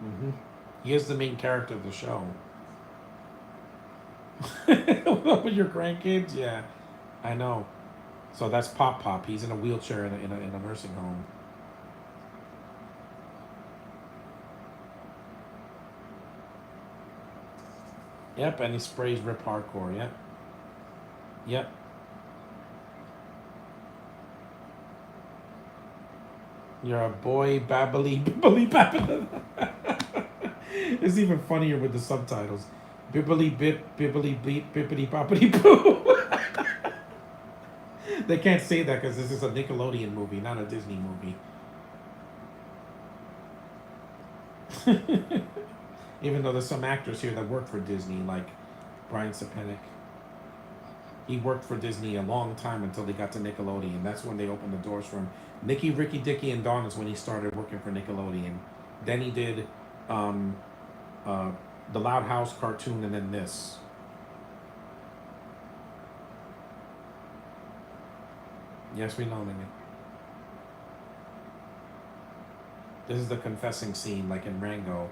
Hmm. He is the main character of the show. With your grandkids, yeah, I know. So that's Pop Pop. He's in a wheelchair in a nursing home. Yep, and he sprays Rip Hardcore. Yep, yep. You're a boy, babbly, bibbly, babbly. It's even funnier with the subtitles. Bibbly bip, bibbly bleep, bippity boppity boo. They can't say that because this is a Nickelodeon movie, not a Disney movie. Even though there's some actors here that work for Disney, like Brian Sepenick. He worked for Disney a long time until they got to Nickelodeon. That's when they opened the doors for him. Nicky, Ricky, Dicky, and Dawn is when he started working for Nickelodeon. Then he did um, uh, the Loud House cartoon, and then this. Yes, we know, Lincoln. This is the confessing scene, like in Rango.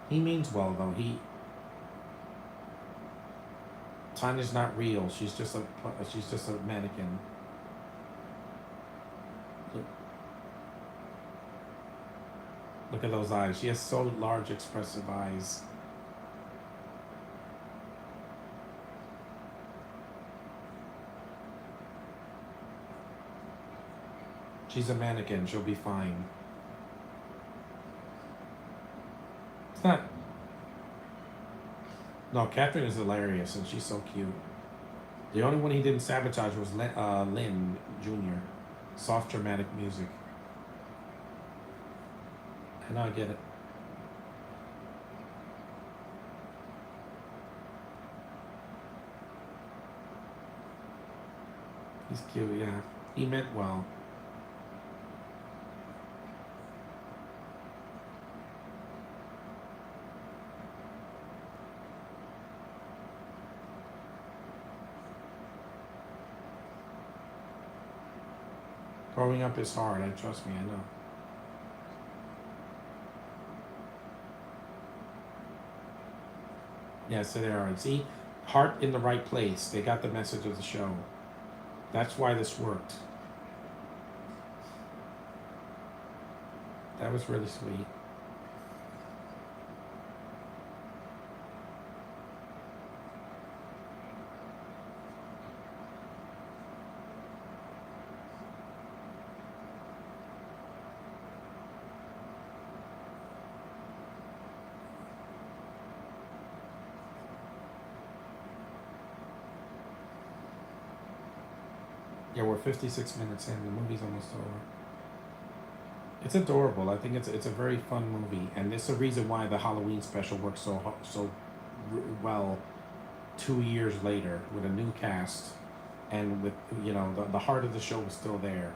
He means well, though. Tanya's not real. She's just a mannequin. Look, look at those eyes. She has so large, expressive eyes. She's a mannequin. She'll be fine. It's not. No, Catherine is hilarious, and she's so cute. The only one he didn't sabotage was Lynn Jr. Soft, dramatic music. I know, I get it. He's cute, yeah. He meant well. Growing up is hard, and trust me, I know. Yeah, so they are. And see, heart in the right place. They got the message of the show. That's why this worked. That was really sweet. Yeah, we're 56 minutes in. The movie's almost over. It's adorable. I think it's a very fun movie, and it's the reason why the Halloween special works so well 2 years later with a new cast, and with the heart of the show is still there.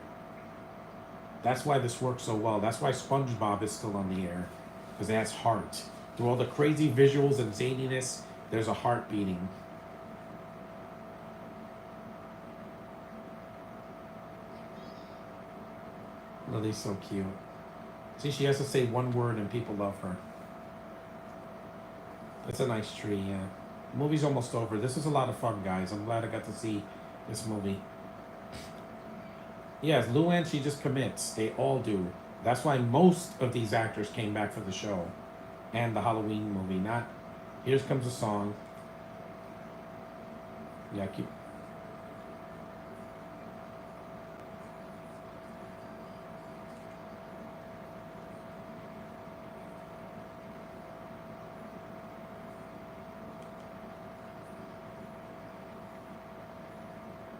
That's why this works so well. That's why SpongeBob is still on the air, because it has heart. Through all the crazy visuals and zaniness, there's a heart beating. Lily's so cute. See, she has to say one word and people love her. It's a nice tree, yeah. The movie's almost over. This is a lot of fun, guys. I'm glad I got to see this movie. Yes, Luann, she just commits. They all do. That's why most of these actors came back for the show and the Halloween movie. Not, here comes a song. Yeah, keep.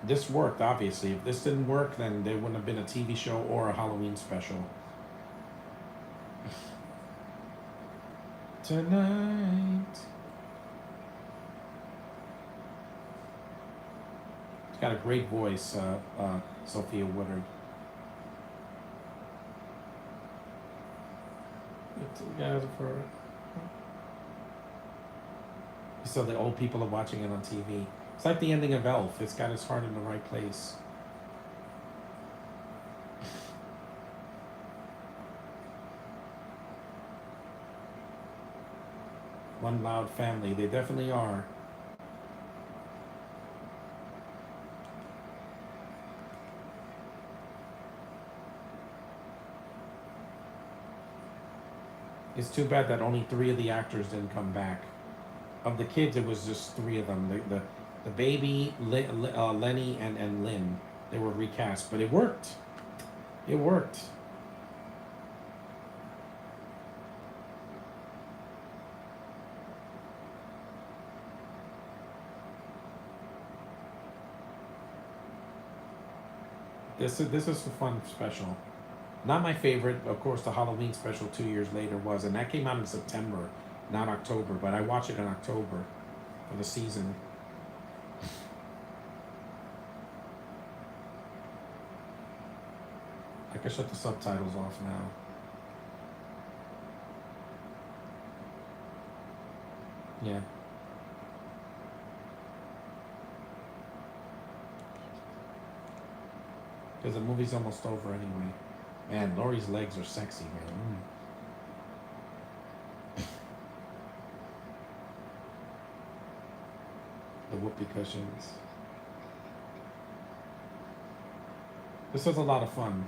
This worked, obviously. If this didn't work, then there wouldn't have been a TV show or a Halloween special. Tonight. She's got a great voice, Sophia Woodard. Together for. So the old people are watching it on TV. It's like the ending of Elf. It's got its heart in the right place. One loud family. They definitely are. It's too bad that only three of the actors didn't come back. Of the kids, it was just three of them. The baby, Lenny, and Lynn. They were recast, but it worked. It worked. This is a fun special. Not my favorite, of course. The Halloween special 2 years later was, and that came out in September, not October. But I watched it in October for the season. I can shut the subtitles off now. Yeah. Because the movie's almost over anyway. Man, Laurie's legs are sexy, man. The whoopee cushions. This was a lot of fun.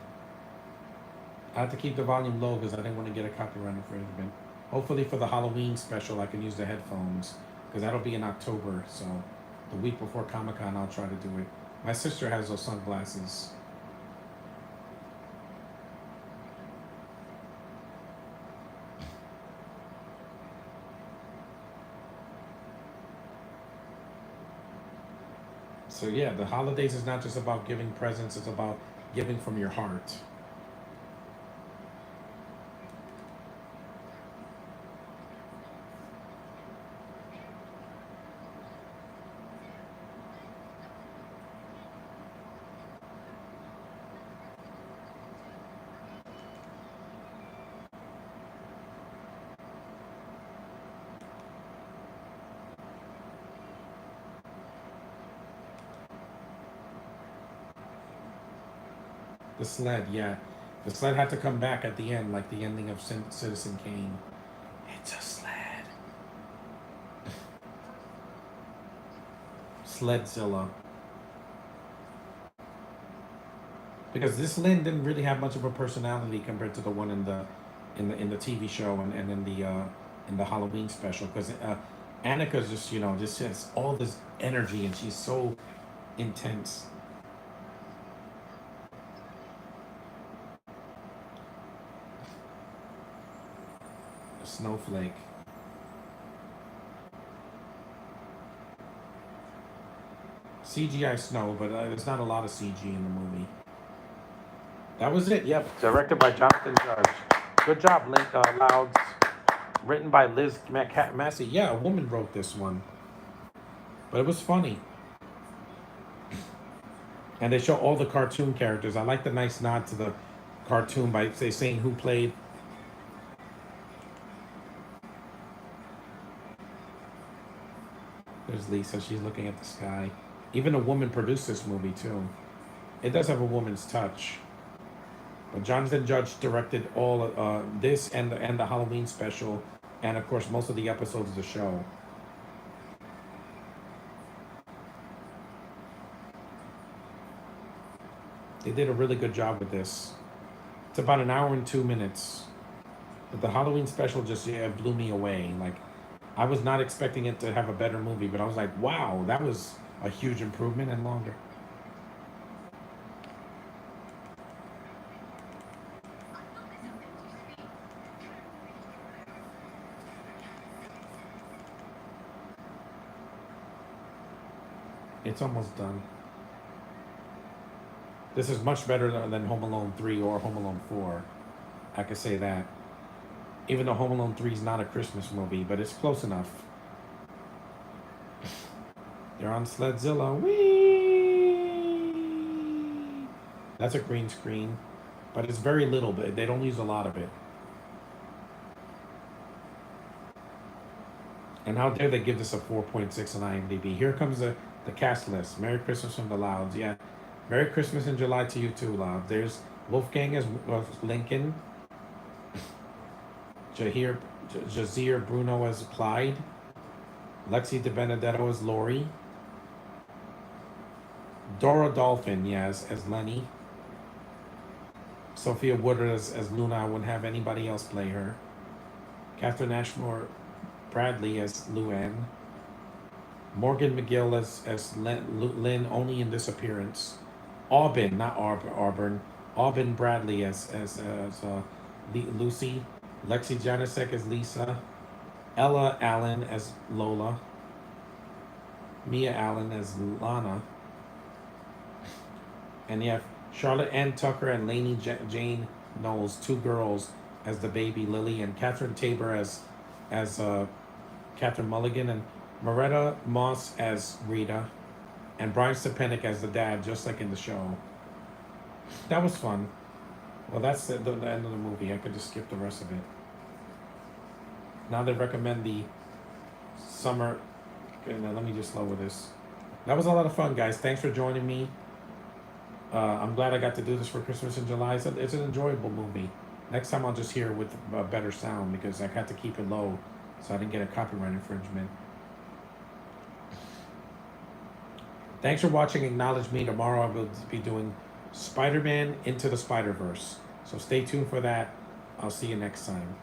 I had to keep the volume low because I didn't want to get a copyright infringement. Hopefully for the Halloween special, I can use the headphones because that'll be in October. So the week before Comic Con, I'll try to do it. My sister has those sunglasses. So yeah, the holidays is not just about giving presents; it's about giving from your heart. The sled, yeah. The sled had to come back at the end, like the ending of Citizen Kane. It's a sled. Sledzilla. Because this Lynn didn't really have much of a personality compared to the one in the TV show and in the Halloween special. Because Annika's just just has all this energy and she's so intense. A snowflake. CGI snow, but there's not a lot of CG in the movie. That was it. Yep. Directed by Jonathan Judge. Good job, Link Louds. Written by Liz Massey. Yeah, a woman wrote this one. But it was funny. And they show all the cartoon characters. I like the nice nod to the cartoon by saying who played. There's Lisa. She's looking at the sky. Even a woman produced this movie too. It does have a woman's touch. But Jonathan Judge directed all this and the Halloween special, and of course most of the episodes of the show. They did a really good job with this. It's about an hour and 2 minutes. But the Halloween special just blew me away. Like, I was not expecting it to have a better movie, but I was like, wow, that was a huge improvement and longer. It's almost done. This is much better than Home Alone 3 or Home Alone 4. I could say that. Even though Home Alone 3 is not a Christmas movie, but it's close enough. They're on Sledzilla. Whee! That's a green screen, but it's very little. But they don't use a lot of it. And how dare they give this a 4.6 on IMDb? Here comes the cast list. Merry Christmas from the Louds. Yeah. Merry Christmas in July to you too, Loud. There's Wolfgang as Lincoln. Jazir Bruno as Clyde. Lexi De Benedetto as Lori. Dora Dolphin, yes, as Lenny. Sophia Woodard as Luna. I wouldn't have anybody else play her. Catherine Ashmore Bradley as Luann. Morgan McGill as Lynn, only in this appearance. Aubin, not Auburn. Aubin Bradley as Lucy. Lexi Janasek as Lisa. Ella Allen as Lola. Mia Allen as Lana. And you have Charlotte Ann Tucker and Lainey Jane Knowles, two girls, as the baby Lily, and Catherine Tabor as Catherine Mulligan, and Moretta Moss as Rita, and Brian Stepanek as the dad, just like in the show. That was fun. Well, that's the end of the movie. I could just skip the rest of it. Now they recommend the summer. Okay, now let me just lower this. That was a lot of fun, guys. Thanks for joining me. I'm glad I got to do this for Christmas in July. It's an enjoyable movie. Next time I'll just hear it with a better sound because I had to keep it low so I didn't get a copyright infringement. Thanks for watching Acknowledge Me. Tomorrow I will be doing Spider-Man Into the Spider-Verse. So stay tuned for that. I'll see you next time.